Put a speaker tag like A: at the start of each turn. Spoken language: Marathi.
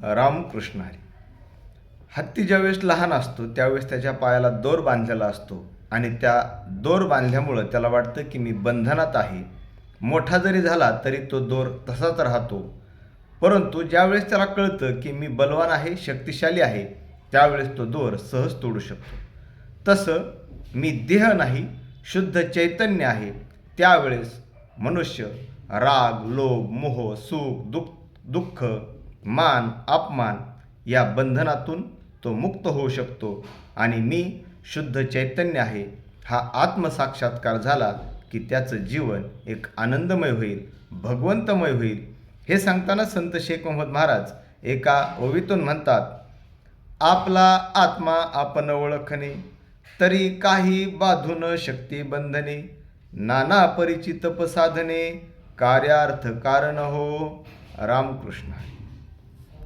A: रामकृष्ण हरी. हत्ती ज्यावेळेस लहान असतो त्यावेळेस त्याच्या पायाला दोर बांधलेला असतो आणि त्या दोर बांधल्यामुळं त्याला वाटतं की मी बंधनात आहे. मोठा जरी झाला तरी तो दोर तसाच राहतो. परंतु ज्यावेळेस त्याला कळतं की मी बलवान आहे, शक्तिशाली आहे, त्यावेळेस तो दोर सहज तोडू शकतो. तसं मी देह नाही, शुद्ध चैतन्य आहे, त्यावेळेस मनुष्य राग, लोभ, मोह, सुख, दुःख, मान, अपमान या बंधनातून तो मुक्त होऊ शकतो आणि मी शुद्ध चैतन्य आहे हा आत्मसाक्षात्कार झाला की त्याचं जीवन एक आनंदमय होईल, भगवंतमय होईल. हे सांगताना संत शेख मोहम्मद महाराज एका ओवीतून म्हणतात, आपला आत्मा आपण ओळखणे, तरी काही बाधून शक्ती बंधने, नाना परिचित साधने, कार्यार्थ कारण हो. रामकृष्ण.